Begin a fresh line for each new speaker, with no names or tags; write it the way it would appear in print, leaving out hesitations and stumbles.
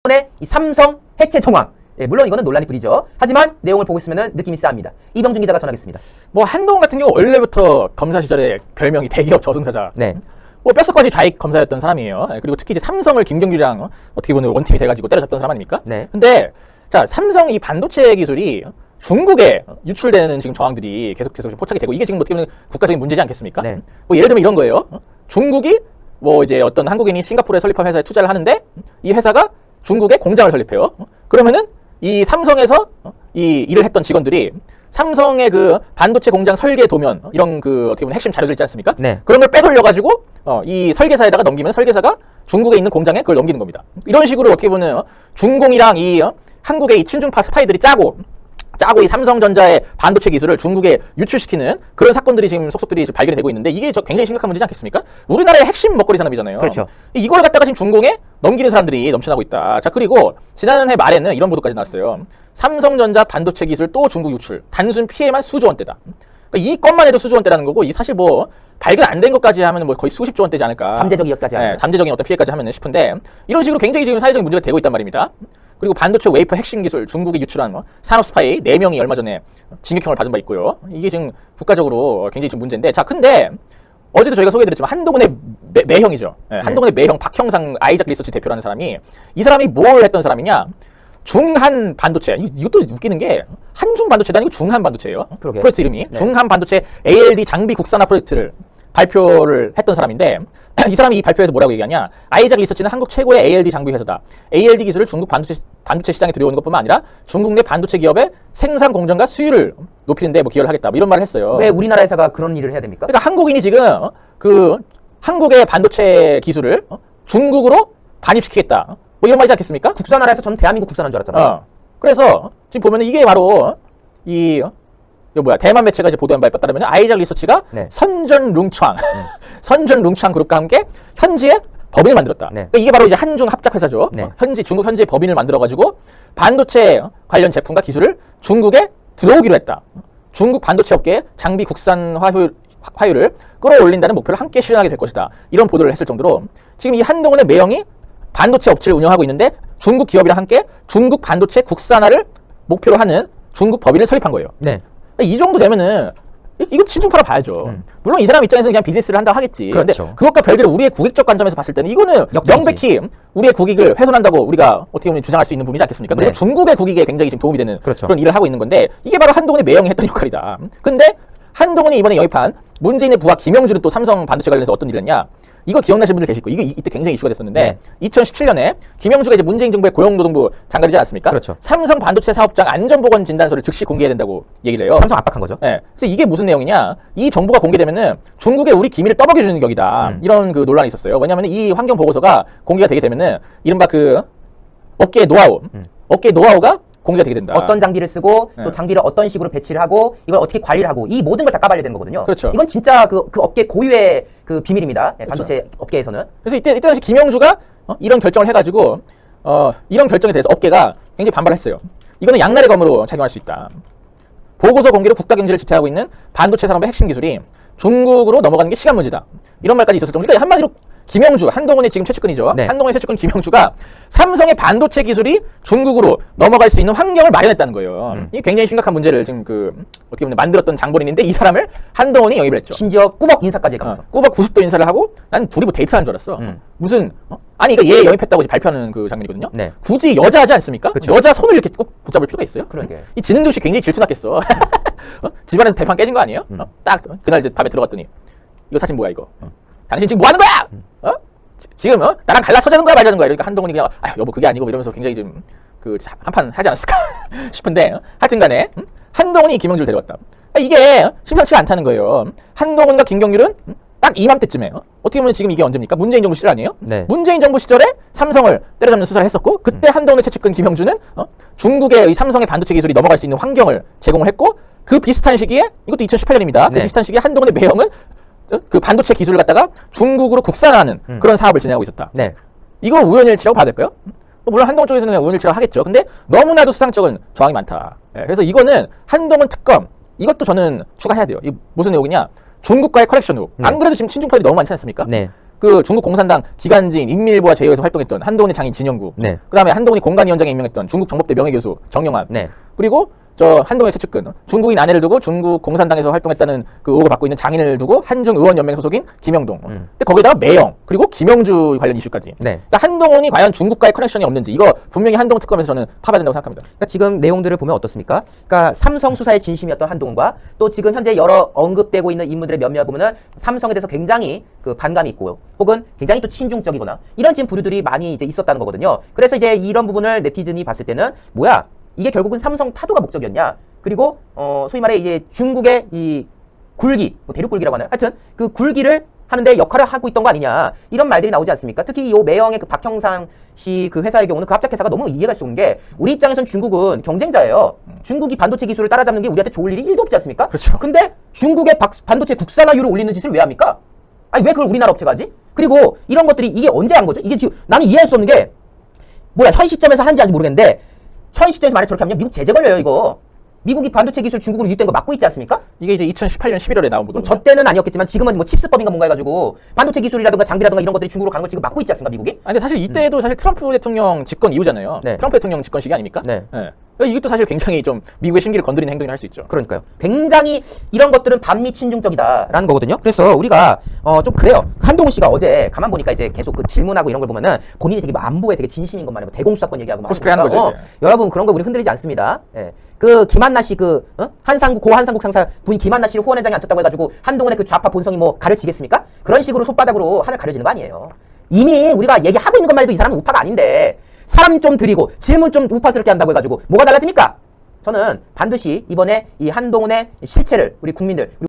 덕분에 이 삼성 해체 정황. 예, 물론 이거는 논란이 뿌리죠. 하지만 내용을 보고 있으면 느낌이 싸합니다. 이병준 기자가 전하겠습니다.
뭐 한동훈 같은 경우 원래부터 검사 시절에 별명이 대기업 저승사자.
네.
뭐 뼛속까지 좌익 검사였던 사람이에요. 그리고 특히 이제 삼성을 김경규랑 어떻게 보면 원팀이 돼가지고 때려잡던 사람 아닙니까?
네.
근데 자 삼성 이 반도체 기술이 중국에 유출되는 지금 정황들이 계속해서 포착이 되고 이게 지금 어떻게 보면 국가적인 문제지 않겠습니까?
네.
뭐 예를 들면 이런 거예요. 중국이 뭐 이제 어떤 한국인이 싱가포르에 설립한 회사에 투자를 하는데 이 회사가 중국에 공장을 설립해요. 그러면은 이 삼성에서 이 일을 했던 직원들이 삼성의 그 반도체 공장 설계 도면 이런 그 어떻게 보면 핵심 자료들 있지 않습니까?
네.
그런 걸 빼돌려 가지고 이 설계사에다가 넘기면 설계사가 중국에 있는 공장에 그걸 넘기는 겁니다. 이런 식으로 어떻게 보면 중공이랑 이 한국의 이 친중파 스파이들이 짜고 이 삼성전자의 반도체 기술을 중국에 유출시키는 그런 사건들이 지금 속속들이 발견이 되고 있는데 이게 굉장히 심각한 문제지 않겠습니까? 우리나라의 핵심 먹거리 산업이잖아요.
그렇죠.
이걸 갖다가 지금 중공에 넘기는 사람들이 넘쳐나고 있다. 자, 그리고 지난해 말에는 이런 보도까지 나왔어요. 삼성전자 반도체 기술 또 중국 유출. 단순 피해만 수조 원대다. 그러니까 이 건만 해도 수조 원대라는 거고 이 사실 뭐 발견 안 된 것까지 하면 뭐 거의 수십조 원대지 않을까.
잠재적 이익까지 하면.
네, 잠재적인 어떤 피해까지 하면 싶은데 이런 식으로 굉장히 지금 사회적인 문제가 되고 있단 말입니다. 그리고 반도체 웨이퍼 핵심 기술 중국이 유출한 산업 스파이 4명이 얼마 전에 징역형을 받은 바 있고요. 이게 지금 국가적으로 굉장히 좀 문제인데 자 근데 어제도 저희가 소개해드렸지만 한동훈의 매형이죠. 네, 한동훈의 매형 박형상 아이작 리서치 대표라는 사람이 이 사람이 뭘 했던 사람이냐 중한 반도체 이것도 웃기는 게 한중 반도체도 아니고 중한 반도체예요.
그러게.
프로젝트 이름이
네.
중한 반도체 ALD 장비 국산화 프로젝트를 발표를 했던 사람인데 이 사람이 이 발표에서 뭐라고 얘기하냐 아이작 리서치는 한국 최고의 ALD 장비 회사다. ALD 기술을 중국 반도체 시장에 들여오는 것뿐만 아니라 중국 내 반도체 기업의 생산 공정과 수율을 높이는데 뭐 기여를 하겠다 뭐 이런 말을 했어요.
왜 우리나라 회사가 그런 일을 해야 됩니까?
그러니까 한국인이 지금 그 한국의 반도체 기술을 중국으로 반입시키겠다 뭐 이런 말이지 않겠습니까?
국산화해서 저는 대한민국 국산화인 줄 알았잖아요.
그래서 지금 보면은 이게 바로 이거 뭐야 대만 매체가 이제 보도한 바에 따르면 아이작 리서치가
네.
선전룽창 선전룽창 그룹과 함께 현지에 법인을 만들었다.
네.
그러니까 이게 바로 이제 한중 합작 회사죠.
네.
중국 현지에 법인을 만들어 가지고 반도체 관련 제품과 기술을 중국에 들어오기로 했다. 중국 반도체 업계의 장비 국산화율을 끌어올린다는 목표를 함께 실현하게 될 것이다. 이런 보도를 했을 정도로 지금 이 한동훈의 매형이 반도체 업체를 운영하고 있는데 중국 기업이랑 함께 중국 반도체 국산화를 목표로 하는 중국 법인을 설립한 거예요.
네.
이 정도 되면은 이거 친중파로 봐야죠. 물론 이 사람 입장에서는 그냥 비즈니스를 한다고 하겠지.
그렇죠.
근데 그것과 별개로 우리의 국익적 관점에서 봤을 때는 이거는
역전이지.
명백히 우리의 국익을 훼손한다고 우리가 어떻게 보면 주장할 수 있는 부분이지 않겠습니까? 그리고
네.
중국의 국익에 굉장히 지금 도움이 되는
그렇죠.
그런 일을 하고 있는 건데 이게 바로 한동훈의 매형이 했던 역할이다. 근데 한동훈이 이번에 영입한 문재인의 부하 김영준은 또 삼성 반도체 관련해서 어떤 일을 했냐? 이거 기억나시는 분들 계실 거예요. 이거 이때 굉장히 이슈가 됐었는데
네.
2017년에 김영주가 이제 문재인 정부의 고용노동부 장관이지 않습니까?
그렇죠.
삼성 반도체 사업장 안전보건 진단서를 즉시 공개해야 된다고 얘기를 해요.
삼성 압박한 거죠.
네. 그래서 이게 무슨 내용이냐? 이 정보가 공개되면은 중국에 우리 기밀을 떠먹여주는 격이다. 이런 그 논란이 있었어요. 왜냐하면 이 환경 보고서가 공개가 되게 되면은 이른바 그 업계의 노하우가 공개가 되게 된다.
어떤 장비를 쓰고
네.
또 장비를 어떤 식으로 배치를 하고 이걸 어떻게 관리를 하고 이 모든 걸 다 까발려야 되는 거거든요.
그렇죠.
이건 진짜 그 업계 고유의 그 비밀입니다. 네, 반도체 업계에서는.
그래서 이때 당시 김영주가 이런 결정을 해가지고 이런 결정에 대해서 업계가 굉장히 반발했어요. 이거는 양날의 검으로 작용할 수 있다. 보고서 공개로 국가 경제를 지탱하고 있는 반도체 산업의 핵심 기술이 중국으로 넘어가는 게 시간 문제다. 이런 말까지 있었을 정도. 그러니까 한마디로 김영주, 한동훈의 지금 최측근이죠.
네.
한동훈의 최측근 김영주가 삼성의 반도체 기술이 중국으로 넘어갈 수 있는 환경을 마련했다는 거예요. 이게 굉장히 심각한 문제를 지금 그 어떻게 보면 만들었던 장본인인데 이 사람을 한동훈이 영입을 했죠.
심지어 꾸벅 인사까지 가면서.
꾸벅 90도 인사를 하고 난 둘이 뭐 데이트하는 줄 알았어. 무슨 아니 이거 얘 영입했다고 이제 발표하는 그 장면이거든요.
네.
굳이 여자하지 않습니까?
그쵸.
여자 손을 이렇게 꼭 붙잡을 필요가 있어요?
그러게.
이 지능도 씨 굉장히 질투났겠어. 집안에서 대판 깨진 거 아니에요? 딱 그날 이제 밤에 들어갔더니 이거 사진 뭐야 이거? 당신 지금 뭐 하는 거야? 지금 나랑 갈라서자는 거야 말자는 거야? 그러니까 한동훈이 그냥 아유 여보 그게 아니고 이러면서 굉장히 좀 그 한판 하지 않았을까 싶은데 하여튼간에 한동훈이 김영주를 데려왔다. 이게 심상치가 않다는 거예요. 한동훈과 김경률은 딱 이맘때쯤에 어떻게 보면 지금 이게 언제입니까? 문재인 정부 시절 아니에요?
네.
문재인 정부 시절에 삼성을 때려잡는 수사를 했었고 그때 한동훈의 최측근 김영주는 중국의 이 삼성의 반도체 기술이 넘어갈 수 있는 환경을 제공을 했고 그 비슷한 시기에 이것도 2018년입니다.
네.
그 비슷한 시기에 한동훈의 매형은 그 반도체 기술을 갖다가 중국으로 국산화하는 그런 사업을 진행하고 있었다.
네.
이거 우연일치라고 봐야 될까요? 물론 한동훈 쪽에서는 그냥 우연일치라고 하겠죠. 근데 너무나도 수상적인 정황이 많다. 그래서 이거는 한동훈 특검 이것도 저는 추가해야 돼요. 이 무슨 내용이냐? 중국과의 커넥션 후. 안 그래도 지금 친중파들이 너무 많지 않습니까?
네.
그 중국 공산당 기간지인 인민일보와 제휴해서 활동했던 한동훈의 장인 진영구,
네.
그다음에 한동훈이 공관위원장에 임명했던 중국 정법대 명예교수 정영환,
네.
그리고 저 한동훈의 최측근 중국인 아내를 두고 중국 공산당에서 활동했다는 그 의혹을 받고 있는 장인을 두고 한중 의원연맹 소속인 김영동. 근데 거기다가 매영 그리고 김영주 관련 이슈까지.
네.
그러니까 한동훈이 과연 중국과의 커넥션이 없는지 이거 분명히 한동훈 특검에서 저는 파봐야 된다고 생각합니다.
그러니까 지금 내용들을 보면 어떻습니까? 그러니까 삼성 수사의 진심이었던 한동훈과 또 지금 현재 여러 언급되고 있는 인물들의 몇몇 보면은 삼성에 대해서 굉장히 그 반감이 있고 혹은 굉장히 또 친중적이거나 이런 지금 부류들이 많이 이제 있었다는 거거든요. 그래서 이제 이런 부분을 네티즌이 봤을 때는 뭐야? 이게 결국은 삼성 타도가 목적이었냐? 그리고 소위 말해 이제 중국의 이 굴기, 뭐 대륙 굴기라고 하나요? 하여튼 그 굴기를 하는데 역할을 하고 있던 거 아니냐? 이런 말들이 나오지 않습니까? 특히 이 매형의 그 박형상 씨 그 회사의 경우는 그 합작회사가 너무 이해가 갈 수 없는 게 우리 입장에선 중국은 경쟁자예요. 중국이 반도체 기술을 따라잡는 게 우리한테 좋을 일이 1도 없지 않습니까?
그렇죠.
근데 중국의 반도체 국산화율을 올리는 짓을 왜 합니까? 아니 왜 그걸 우리나라 업체가 하지? 그리고 이런 것들이 이게 언제 한 거죠? 이게 지금 나는 이해할 수 없는 게 뭐야 현 시점에서 하는지 아직 모르겠는데 현 시점에서 만약 저렇게 하면 미국 제재 걸려요 이거. 미국이 반도체 기술 중국으로 유입된 거 막고 있지 않습니까?
이게 이제 2018년 11월에 나온 보도.
저 때는 아니었겠지만 지금은 뭐 칩스법인가 뭔가 해가지고 반도체 기술이라든가 장비라든가 이런 것들이 중국으로 가는 걸 지금 막고 있지 않습니까 미국이?
근데 사실 이때도 사실 트럼프 대통령 집권 이후잖아요.
네.
트럼프 대통령 집권 시기 아닙니까?
네.
네. 그러니까 이것도 사실 굉장히 좀 미국의 심기를 건드리는 행동이라 할 수 있죠.
그러니까요. 굉장히 이런 것들은 반미 친중적이다라는 거거든요. 그래서 우리가 좀 그래요. 한동훈 씨가 어제 가만 보니까 이제 계속 그 질문하고 이런 걸 보면은 본인이 되게 뭐 안보에 되게 진심인 것만 해도 대공수사권 얘기하고 막
코스프레 하는
하니까,
거죠, 이제.
여러분 그런 거 우리 흔들리지 않습니다. 예. 그 김한나 씨 그 한상국 고 한상국 상사 부인 김한나 씨를 후원회장에 앉혔다고 해가지고 한동훈의 그 좌파 본성이 뭐 가려지겠습니까? 그런 식으로 손바닥으로 하늘 가려지는 거 아니에요. 이미 우리가 얘기하고 있는 것만 해도 이 사람은 우파가 아닌데 사람 좀 드리고 질문 좀 우파스럽게 한다고 해가지고 뭐가 달라집니까? 저는 반드시 이번에 이 한동훈의 실체를 우리 국민들